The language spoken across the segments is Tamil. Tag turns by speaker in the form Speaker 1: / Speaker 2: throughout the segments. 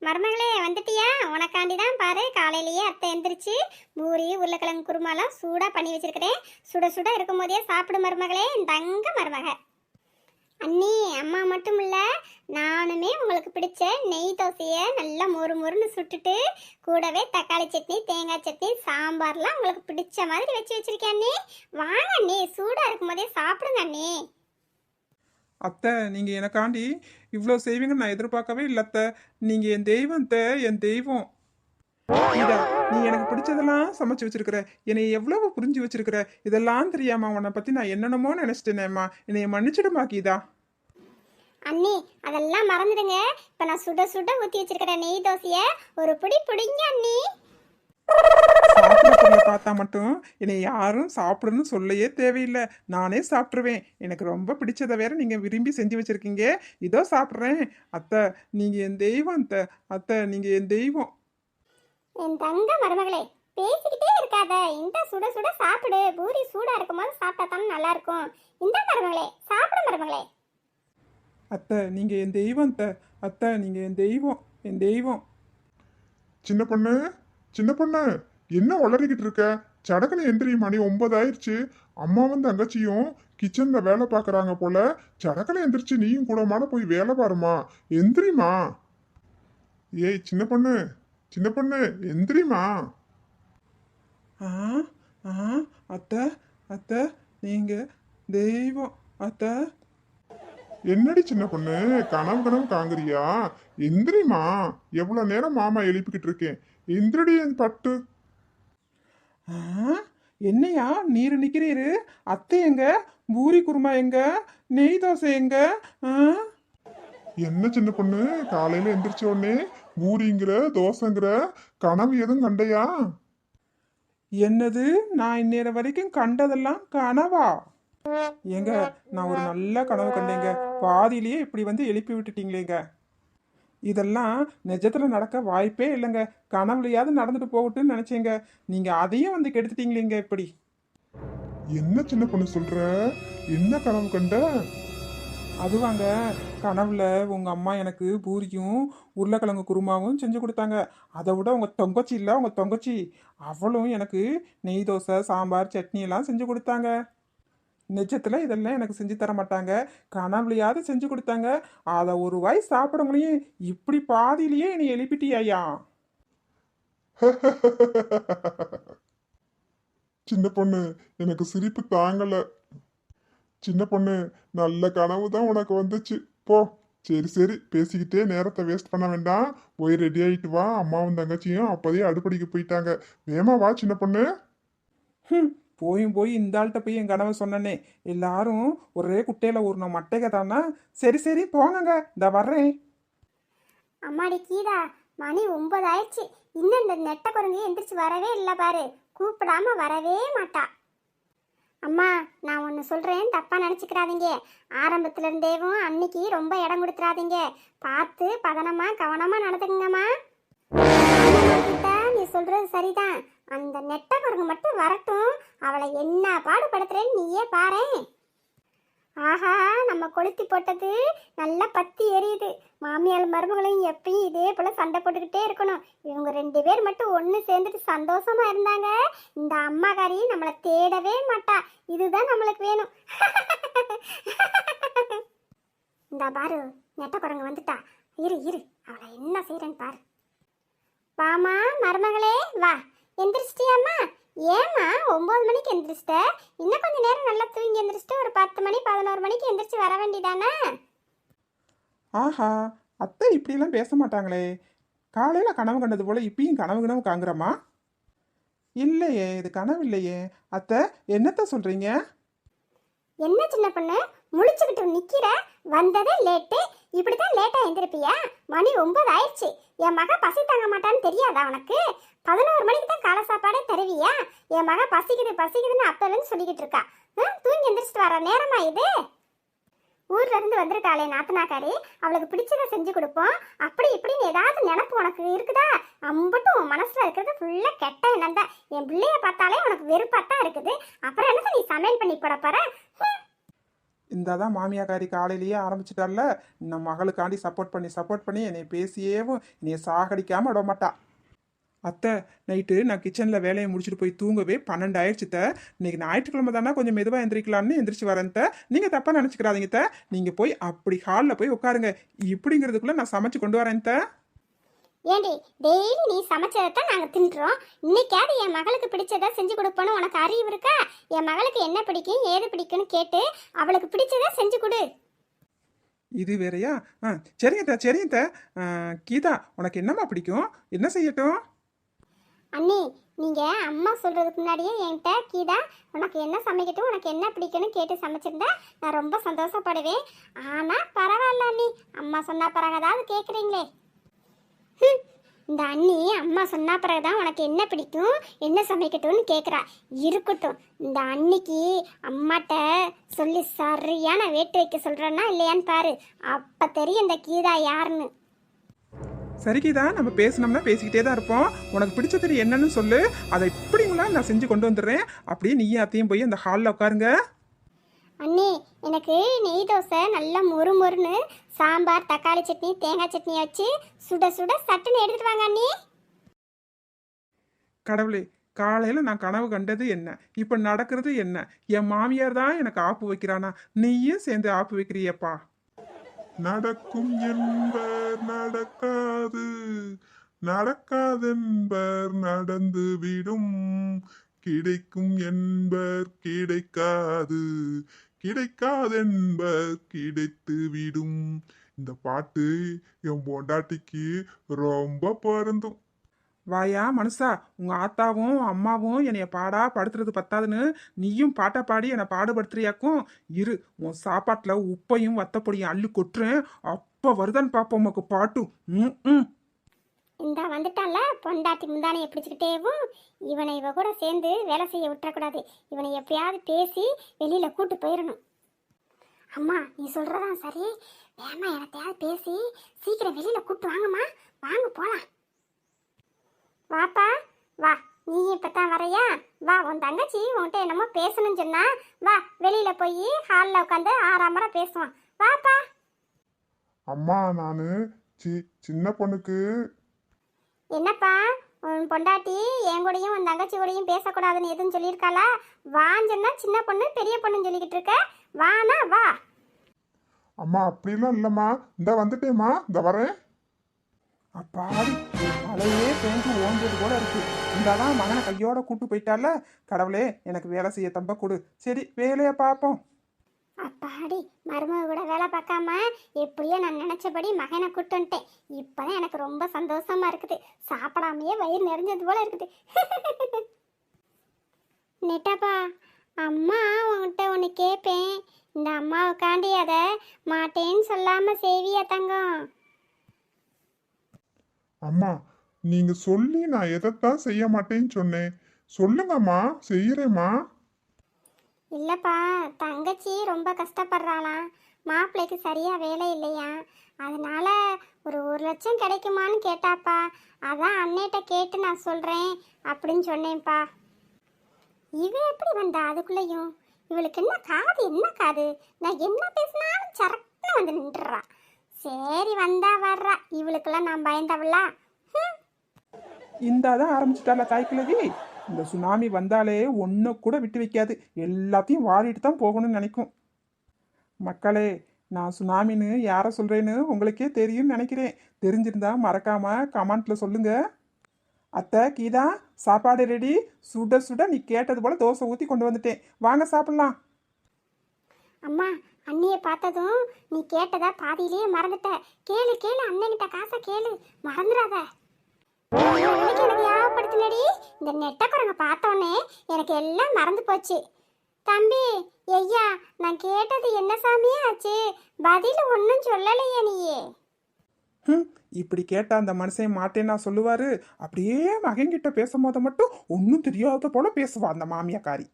Speaker 1: மருமகளே வந்துட்டியா? உனக்காண்டி தான் பாரு, காலையிலேயே அத்தை எந்திரிச்சு பூரி உருளைக்கிழங்கு குருமாலாம் சூடா பண்ணி வச்சிருக்கிறேன். சுட சுட இருக்கும் போதே சாப்பிடு மருமகளே, தங்க மருமக. அண்ணி, அம்மா மட்டும் இல்ல, நானுமே உங்களுக்கு பிடிச்ச நெய் தோசையை நல்லா மொறு மொறுன்னு சுட்டுட்டு கூடவே தக்காளி சட்னி தேங்காய் சட்னி சாம்பார்லாம் உங்களுக்கு பிடிச்ச மாதிரி வச்சு வச்சிருக்கேன் அண்ணி. வாங்க அண்ணி, சூடா இருக்கும் போதே சாப்பிடுங்க அண்ணி.
Speaker 2: அத்தை, நீங்கள் எனக்காண்டி இவ்வளோ செய்வீங்கன்னு நான் எதிர்பார்க்கவே இல்லை அத்தை. நீங்கள் என் தெய்வம் அத்தை, என் தெய்வம். கீதா, நீ எனக்கு பிடிச்சதெல்லாம் சமைச்சு வச்சிருக்கிற, என்னை எவ்வளவு புரிஞ்சு வச்சிருக்கிற. இதெல்லாம் தெரியாமா உன்னை பற்றி நான் என்னென்னமோ நினச்சிட்டேனேம்மா. என்னைய மன்னிச்சிடுமா கீதா.
Speaker 1: அண்ணி, அதெல்லாம் மறந்துடுங்க. இப்போ நான் சுட சுட ஊற்றி வச்சிருக்கிற நெய் தோசையை ஒரு பிடி பிடிங்க அண்ணி.
Speaker 2: சாப்பிட்றதுல பார்த்தா மட்டும் என்னை யாரும் சாப்பிடணும்னு சொல்லவே தேவையில்லை, நானே சாப்பிட்ருவேன். எனக்கு ரொம்ப பிடிச்சதை வேற நீங்கள் விரும்பி செஞ்சு வச்சிருக்கீங்க. இதோ சாப்பிட்றேன். அத்தை, நீங்கள் என் தெய்வம் அத்தை. அத்தை, நீங்கள் என் தெய்வம்.
Speaker 1: என் தங்க மருமகளே, பேசிக்கிட்டே இருக்காத. இந்த சுட சுட சாப்பிடு. பூரி சூடா இருக்கும்போது சாப்பிட்டா தானே நல்லா இருக்கும். இந்த மருமகளே, சாப்பிடு மருமகளே.
Speaker 2: அத்தை, நீங்கள் என் தெய்வம் அத்தை. அத்தை, நீங்கள் என் தெய்வம், என் தெய்வம்.
Speaker 3: சின்ன பொண்ணு, சின்ன பொண்ணு, என்ன வளரிக்கிட்டு இருக்க? சடக்குன்னு எந்திரி, மணி 9 ஆயிடுச்சு. அம்மாவும் தங்கச்சியும் கிச்சன்ல வேலை பார்க்கறாங்க போல. சடக்குன்னு எந்திரிச்சு நீயும் கூட மாட போய் வேலை பாருமா. எந்திரிமா. ஏய் சின்ன பொண்ணு, சின்ன பொண்ணு, எந்திரிமா.
Speaker 2: ஆ ஆ அத்தை, அத்தை, நீங்கள் தெய்வம் அத்தை.
Speaker 3: என்னடி சின்ன பொண்ணு, கனவு கனவு காங்குறியா? எந்திரிமா. எவ்வளவு நேரம் மாமா எழுப்பிக்கிட்டு இருக்கேன். எந்திரடி என் பட்டு.
Speaker 2: ஆ என்னையா நீர் நிற்கிறீரு? அத்தை எங்க? பூரி குருமா எங்க? நெய் தோசை எங்க? ஆ
Speaker 3: என்ன சின்ன பொண்ணு, காலையில எந்திரிச்ச உடனே பூரிங்கிற தோசைங்கிற, கனவு எதுவும் கண்டையா?
Speaker 2: என்னது? நான் இந்நேரம் வரைக்கும் கண்டதெல்லாம் கனவா? ஏங்க, நான் ஒரு நல்ல கனவு கண்டேங்க. பாதியிலேயே இப்படி வந்து எழுப்பி விட்டுட்டீங்களேங்க. இதெல்லாம் நிஜத்துல நடக்க வாய்ப்பே இல்லைங்க. கனவுலையாவது நடந்துட்டு போகட்டும்னு நினைச்சேங்க. நீங்க அதையும் வந்து கெடுத்துட்டீங்களேங்க இப்படி.
Speaker 3: என்ன சின்ன பொண்ணு சொல்ற? என்ன கனவு கண்ட?
Speaker 2: அதுவாங்க, கனவுல உங்க அம்மா எனக்கு பூரியும் உருளைக்கிழங்கு குருமாவும் செஞ்சு கொடுத்தாங்க. அதை விட உங்க தொங்கச்சி இல்லை, உங்க தொங்கச்சி அவளும் எனக்கு நெய் தோசை சாம்பார் சட்னி எல்லாம் செஞ்சு கொடுத்தாங்க. நிஜத்துல இதெல்லாம் எனக்கு செஞ்சு தர மாட்டாங்க, கனவுலையாவது செஞ்சு கொடுத்தாங்க. அதை ஒரு வாய் சாப்பிடங்களையும் இப்படி பாதியிலேயே என்னை எழுப்பிட்டியா?
Speaker 3: சின்ன பொண்ணு, எனக்கு சிரிப்பு தாங்கல. சின்ன பொண்ணு, நல்ல கனவு தான் உனக்கு வந்துச்சு. போ. சரி சரி, பேசிக்கிட்டே நேரத்தை வேஸ்ட் பண்ண வேண்டாம். போய் ரெடி ஆயிட்டு வா. அம்மாவும் தங்கச்சியும் அப்போதே அடுப்படிக்கு போயிட்டாங்க. வேமா வா சின்ன பொண்ணு.
Speaker 2: போயும் போய் இந்த ஆள்கிட்ட போய் என் கனவை சொன்னனே, எல்லாரும் ஒரே குட்டையில ஊர்ன மட்டைக தானா? சரி சரி போங்கங்க, இந்த வர்றேன்.
Speaker 1: அம்மாடி கீதா, மணி 9 ஆயிடுச்சு. இன்னும் இந்த நெட்டை குரங்கு எந்திரிச்சு வரவே இல்லை பாரு. கூப்பிடாம வரவே மாட்டா. அம்மா, நான் ஒன்று சொல்கிறேன், தப்பாக நினச்சிக்கிறாதீங்க. ஆரம்பத்துல இருந்தேவும் அன்னைக்கு ரொம்ப இடம் கொடுத்துறாதீங்க. பார்த்து பதனமாக கவனமாக நடந்துக்குங்கம்மா. கீதா, நீ சொல்கிறது சரிதான். அந்த நெட்டை குரங்கு மட்டும் வரட்டும், அவளை என்ன பாடுபடுத்துறேன்னு நீயே பாரேன். ஆஹா, நம்ம கொளுத்தி போட்டது நல்லா பத்தி எரியுது. மாமியார் மருமகளையும் எப்பயும் இதே போல சண்டை போட்டுக்கிட்டே இருக்கணும். இவங்க 2 பேர் மட்டும் ஒன்று சேர்ந்துட்டு சந்தோஷமா இருந்தாங்க, இந்த அம்மாக்காரி நம்மளை தேடவே மாட்டா. இதுதான் நம்மளுக்கு வேணும். இந்த பாரு, நெட்ட குரங்கு வந்துட்டா. இரு இரு, அவளை என்ன செய்யறேன்னு பாரு. வாமா மருமகளே, வா. எந்திரிச்சிட்டியாம்மா? ஏம்மா 9 மணிக்கு எந்திரிச்சிட்ட? இன்னும் கொஞ்சம் நேரம் நல்லா தூங்கி எந்திரிச்சிட்டு ஒரு 10 மணி 11 மணிக்கு எந்திரிச்சு வர வேண்டியதானே?
Speaker 2: ஆஹா, அத்தை இப்படியெல்லாம் பேச மாட்டாங்களே. காலையில் கனவு கண்டது போல இப்பயும் கனவு கனவு காங்குறமா? இல்லையே, இது கனவு இல்லையே. அத்தை, என்னத்த சொல்றீங்க?
Speaker 1: என்ன சின்ன பொண்ணு முழிச்சுக்கிட்டு நிக்கிற? வந்ததே லேட்டு. இப்படித்தான் லேட்டா எந்திருப்பியா? மணி 9 ஆயிடுச்சு. என் மக பசி தாங்க மாட்டான்னு தெரியாதா உனக்கு? 11 மணிக்கு தான் காலை சாப்பாடே தருவியா? என் மக பசிக்குது பசிக்குதுன்னு அப்பலேருந்து சொல்லிக்கிட்டு இருக்கா. தூங்கி எந்திரிச்சிட்டு வர நேரமா இது? ஊர்ல இருந்து வந்திருக்காளே நாத்தனாக்காரி, அவளுக்கு பிடிச்சதை செஞ்சு கொடுப்போம். அப்படி இப்படின்னு ஏதாவது நினப்பு உனக்கு இருக்குதா? அம்பட்டும் உன் மனசுல இருக்கிறது ஃபுல்லா கெட்ட எண்ணம் தான். என் பிள்ளைய பார்த்தாலே உனக்கு வெறுப்பாத்தான் இருக்குது. அப்புறம் என்ன நீ சமையல் பண்ணி போட போற?
Speaker 2: இந்த தான் மாமியாக்காரி காலையிலேயே ஆரம்பிச்சிட்டால, நம்ம மகளுக்காண்டி சப்போர்ட் பண்ணி என்னை பேசியேவும் என்னைய சாகடிக்காம விட மாட்டா. அத்தை, நைட்டு நான் கிச்சனில் வேலையை முடிச்சுட்டு போய் தூங்கவே 12 ஆயிடுச்சு த. இன்னைக்கு ஞாயிற்றுக்கிழமை தானே கொஞ்சம் மெதுவாக எந்திரிக்கலாம்னு எந்திரிச்சு வரேன் த. நீங்கள் தப்பாக நினச்சிக்கிறாதீங்க த. நீங்கள் போய் அப்படி ஹாலில் போய் உட்காருங்க. இப்படிங்கிறதுக்குள்ளே நான் சமைச்சு கொண்டு வரேன் த.
Speaker 1: ஏண்டி டெய்லி நீ சமைச்சதை நாங்கள் தின்றோம். இன்னைக்காவது என் மகளுக்கு பிடிச்சதை செஞ்சு கொடுப்போன்னு உனக்கு அறிவு இருக்கா? என் மகளுக்கு என்ன பிடிக்கும் ஏது பிடிக்கும்னு கேட்டு அவளுக்கு பிடிச்சதை செஞ்சு கொடு.
Speaker 2: இது வேறையா? சரிங்க த, சரிங்க த. கீதா, உனக்கு என்னம்மா பிடிக்கும்? என்ன செய்யட்டும்?
Speaker 1: அண்ணி, நீங்கள் அம்மா சொல்கிறதுக்கு முன்னாடியே என்கிட்ட கீதா உனக்கு என்ன சமைக்கட்டும் உனக்கு என்ன பிடிக்கும்னு கேட்டு சமைச்சிருந்தா நான் ரொம்ப சந்தோஷப்படுவேன். ஆனால் பரவாயில்ல அண்ணி, அம்மா சொன்னா பிறகுதாவது கேட்குறீங்களே. இந்த அண்ணி அம்மா சொன்னா பிறகுதான் உனக்கு என்ன பிடிக்கும் என்ன சமைக்கட்டும்னு கேட்குறா. இருக்கட்டும், இந்த அன்னிக்கு அம்மாட்ட சொல்லி சரியான வேட்டு வைக்க சொல்கிறேன்னா இல்லையான்னு பாரு. அப்போ தெரியும் இந்த கீதா யாருன்னு.
Speaker 2: சரி கீதா, நம்ம பேசினோம்னா பேசிக்கிட்டே தான் இருப்போம். உனக்கு பிடிச்சது என்னன்னு சொல்லு, அதை இப்படிங்களா நான் செஞ்சு கொண்டு வந்துடுறேன். அப்படியே நீயும் அத்தையும் போய் அந்த ஹாலில் உட்காருங்க.
Speaker 1: அண்ணி, எனக்கு நெய் தோசை நல்லா மொறு மொறுன்னு சாம்பார் தக்காளி சட்னி தேங்காய் சட்னி வச்சு சுட சுட சட்டுன்னு எடுத்துட்டு வாங்க அண்ணி.
Speaker 2: கடவுளே, காலையில் நான் கனவு கண்டது என்ன, இப்போ நடக்கிறது என்ன? என் மாமியார் தான் எனக்கு ஆப்பு வைக்கிறானா, நீயும் சேர்ந்து ஆப்பு வைக்கிறியப்பா.
Speaker 3: நடக்கும் என்பர் நடக்காது, நடக்காதென்பர் நடந்து விடும், கிடைக்கும் என்பர் கிடைக்காது, கிடைக்காதென்பர் கிடைத்து விடும். இந்த பாட்டு என் பொண்டாட்டிக்கு ரொம்ப பொருந்தும்.
Speaker 2: வாயா மனுஷா, உங்க ஆத்தாவும் அம்மாவும் என்னைய பாடா படுத்துறது பத்தாதுன்னு நீயும் பாட்டை பாடி என்னை பாடுபடுத்துறியாக்கும். இரு, உன் சாப்பாட்டுல உப்பையும் வத்தப்பொடியும் அள்ளி கொட்டுறேன். அப்ப வருதான்னு பாப்போம் உமக்கு பாட்டும். ம்.
Speaker 1: இந்த வந்துட்டால பொண்டாட்டி முந்தானையை பிடிச்சிக்கிட்டேவும் இவனை இவ கூட சேர்ந்து வேலை செய்ய விட்டுறக்கூடாது. இவனை எப்படியாவது பேசி வெளியில கூட்டு போயிடணும். அம்மா, நீ சொல்றதான் சரி. வேமா எனத்தையாவது பேசி சீக்கிரம் வெளியில கூட்டு வாங்கம்மா. வாங்க போலாம். வாப்பா வா, நீ இப்பதான் வரையா? வா, உன் தங்கச்சி உன்கிட்ட என்னமோ பேசணும்னு சொன்னா. வா, வெளியில போய் ஹாலில் உட்காந்து ஆறாமரா பேசுவான். வாப்பா.
Speaker 3: அம்மா, நானு சின்ன பொண்ணுக்கு.
Speaker 1: என்னப்பா, உன் பொண்டாட்டி என் கூடயும் உன் தங்கச்சி கூடயும் பேசக்கூடாதுன்னு எதுவும் சொல்லியிருக்காளா? வான்னு சொன்னா சின்ன பொண்ணு பெரிய பொண்ணுன்னு சொல்லிக்கிட்டு இருக்க. வானா வா.
Speaker 3: அம்மா, அப்படிலாம் இல்லைம்மா. இந்த வந்துட்டேம்மா, இந்த வரேன்.
Speaker 2: அப்பாடி, மழையே பேஞ்சு ஓஞ்சது கூட இருக்கு. இந்தாதான் மகனை கையோட கூட்டு போயிட்டால. கடவுளே, எனக்கு வேலை செய்ய தம்ப கொடு. சரி, வேலையை பார்ப்போம்.
Speaker 1: அப்பாடி, மருமக கூட வேலை பார்க்காம எப்படியோ நான் நினைச்சபடி மகனை கூட்டு வந்துட்டேன். இப்பதான் எனக்கு ரொம்ப சந்தோஷமா இருக்குது. சாப்பிடாமையே வயிறு நிறைஞ்சது போல இருக்குது. நெட்டப்பா, அம்மா உன்கிட்ட ஒன்று கேட்பேன். இந்த அம்மாவுக்காண்டி அதை மாட்டேன்னு சொல்லாம செய்வியா தங்கம்?
Speaker 3: அம்மா, நீங்க சொல்லி நான் எதைத்தான் செய்ய மாட்டேன்னு சொன்னேன். சொல்லுங்கம்மா, செய்யறேம்மா.
Speaker 1: இல்லைப்பா, தங்கச்சி ரொம்ப கஷ்டப்படுறாளாம். மாப்பிள்ளைக்கு சரியா வேலை இல்லையா, அதனால ஒரு 1,00,000 கிடைக்குமான்னு கேட்டாப்பா. அதான் அண்ணேட்ட கேட்டு நான் சொல்கிறேன் அப்படின்னு சொன்னேன்ப்பா. இவன் எப்படி வந்தா அதுக்குள்ளேயும்? இவளுக்கு என்ன காது என்ன காது? நான் என்ன பேசினாலும் சரக்குன்னு வந்து நின்றுறா. சரி, வந்தா வர்றா. இவளுக்கெல்லாம் நான் பயந்தவளா?
Speaker 2: இந்தாதான் ஆரம்பிச்சிட்டால தாய்க்கிழவி. இந்த சுனாமி வந்தாலே ஒன்று கூட விட்டு வைக்காது. எல்லாத்தையும் வாரிட்டு தான் போகணும்னு நினைக்கும். மக்களே, நான் சுனாமின்னு யாரை சொல்கிறேன்னு உங்களுக்கே தெரியும்னு நினைக்கிறேன். தெரிஞ்சிருந்தா மறக்காம கமெண்ட்ல சொல்லுங்க. அத்தை, கீதா, சாப்பாடு ரெடி. சுட சுட நீ கேட்டது போல தோசை ஊற்றி கொண்டு வந்துட்டேன். வாங்க சாப்பிட்லாம்.
Speaker 1: அம்மா, அண்ணியை பார்த்ததும் நீ கேட்டதா பாதியிலேயே மறந்துட்ட. கேளு கேளு, அண்ணன்கிட்ட காசை கேளு, மறந்துடாத. எனக்கு ஞாபகப்படுத்தினடி. இந்த நெட்டக்குரங்க பார்த்தோன்னே எனக்கு எல்லாம் மறந்து போச்சு. தம்பி, ஐயா, நான் கேட்டது என்ன சாமியே ஆச்சு? பதில் ஒன்றும் சொல்லலையே நீயே.
Speaker 2: இப்படி கேட்டா அந்த மனுஷன் மாட்டேன்னா சொல்லுவாரு? அப்படியே மகன்கிட்ட பேசும்போது மட்டும் ஒன்றும் தெரியாத போல பேசுவா அந்த மாமியாக்காரி.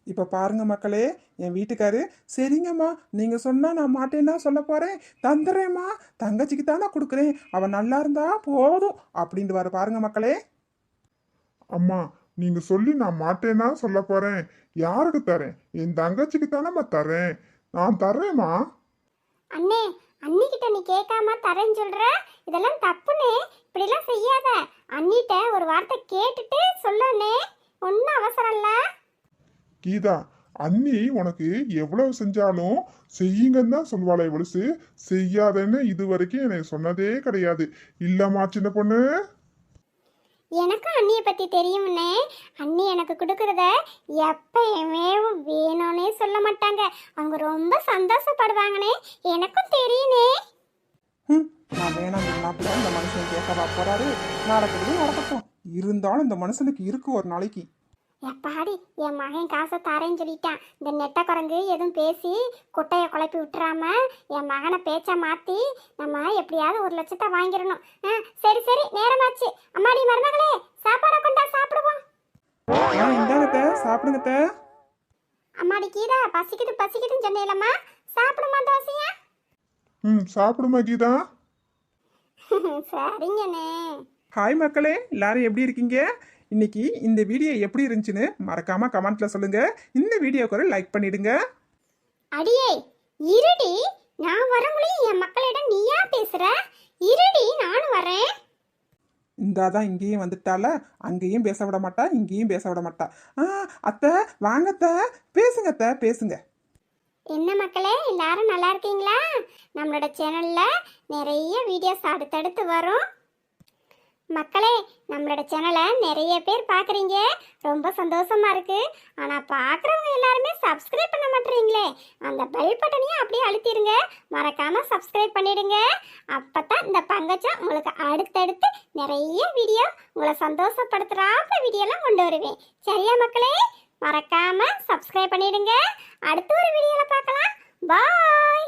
Speaker 2: இப்போ பாருங்க மக்களே, என் வீட்டுக்காரு சரிங்கம்மா நீங்கள் சொன்னால் நான் மாட்டேன்னா சொல்ல போகிறேன், தந்துடுறேம்மா, தங்கச்சிக்கு தானே கொடுக்குறேன், அவன் நல்லா இருந்தா போதும் அப்படின்ட்டு வர பாருங்க மக்களே.
Speaker 3: அம்மா, நீங்க சொல்லி நான் மாட்டேன்னா சொல்ல போறேன். யாருக்கு தரேன்? என் தங்கச்சிக்கு தானம்மா தரேன். நான் தர்றேம்மா.
Speaker 1: அண்ணே, அண்ணிக்கிட்ட நீ கேட்காம தரேன்னு சொல்ற, இதெல்லாம் தப்புனே. இப்படிலாம் செய்யாத. அண்ணிட்ட ஒரு வார்த்தை கேட்டுட்டு சொல்லண்ணே, ஒன்றும் அவசரம் இல்ல.
Speaker 3: கீதா, அண்ணி உனக்கு எவ்வளவு செஞ்சாலும் செய்யுங்கன்னு தான் சொல்லுவாளே இவளுசு, செய்யாதன்னு இது வரைக்கும் எனக்கு சொன்னதே கிடையாது. இல்லம்மா சின்ன பொண்ணு.
Speaker 1: எனக்கும் அண்ணியை பற்றி தெரியும்னே. அண்ணி எனக்கு கொடுக்கறத எப்பயுமே வேணும்னே சொல்ல மாட்டாங்க. அவங்க ரொம்ப சந்தோஷப்படுவாங்கனே, எனக்கும் தெரியுனே.
Speaker 2: நான் வேணாம் சொன்னாப்புல இந்த மனுஷன் கேட்கவா போறாரு? நடக்கிறது நடக்கட்டும். இருந்தாலும் இந்த மனுஷனுக்கு இருக்கு ஒரு நாளைக்கு.
Speaker 1: எப்பாடி, என் மகன் காசை தரேன்னு சொல்லிட்டான். இந்த நெட்ட குரங்கு எதுவும் பேசி குட்டையை குழப்பி விட்டுறாம என் மகனை பேச்சை மாற்றி நம்ம எப்படியாவது 1,00,000 வாங்கிடணும். சரி சரி, நேரமாச்சு. அம்மாடி மருமகளே, சாப்பாடை கொண்டா, சாப்பிடுவோம்.
Speaker 2: இந்தாங்கத்த, சாப்பிடுங்கத்த.
Speaker 1: அம்மாடி கீதா, பசிக்குது பசிக்குதுன்னு சொன்னேலம்மா, சாப்பிடுமா தோசையா?
Speaker 3: சாப்பிடுமா கீதா.
Speaker 1: சரிங்கண்ணே.
Speaker 2: ஹாய் மக்களே, எல்லாரும் எப்படி இருக்கீங்க? இன்னைக்கு இந்த வீடியோ எப்படி இருந்துச்சுன்னு மறக்காம கமெண்ட்ல சொல்லுங்க. இந்த வீடியோக்கு ஒரு லைக் பண்ணிடுங்க.
Speaker 1: அடியே இருடி, நான் வரவங்களையும் என் மக்களிடம் நீயா பேசுற? இருடி, நானும் வரேன்.
Speaker 2: இந்தாதான் இங்கேயும் வந்துட்டால, அங்கேயும் பேச விட மாட்டா, இங்கேயும் பேச விட மாட்டா. அத்தை வாங்கத்த, பேசுங்க அத்தை, பேசுங்க.
Speaker 1: என்ன மக்களே, எல்லாரும் நல்லா இருக்கீங்களா? நம்மளோட சேனல்ல நிறைய வீடியோஸ் அடுத்தடுத்து வரும். மக்களே, நம்மளோட சேனலை நிறைய பேர் பார்க்குறீங்க, ரொம்ப சந்தோஷமா இருக்கு. ஆனால் பார்க்குறவங்க எல்லாருமே சப்ஸ்கிரைப் பண்ண மாட்டேறீங்களே. அந்த பெல் பட்டனையும் அப்படியே அழுத்திடுங்க, மறக்காம சப்ஸ்கிரைப் பண்ணிடுங்க. அப்போ தான் இந்த பங்கஜம் உங்களுக்கு அடுத்தடுத்து நிறைய வீடியோ, உங்களை சந்தோஷப்படுத்துகிறாப்ப வீடியோலாம் கொண்டு வருவேன். சரியா மக்களே? மறக்காம சப்ஸ்கிரைப் பண்ணிடுங்க. அடுத்த ஒரு வீடியோவில் பார்க்கலாம். பாய்.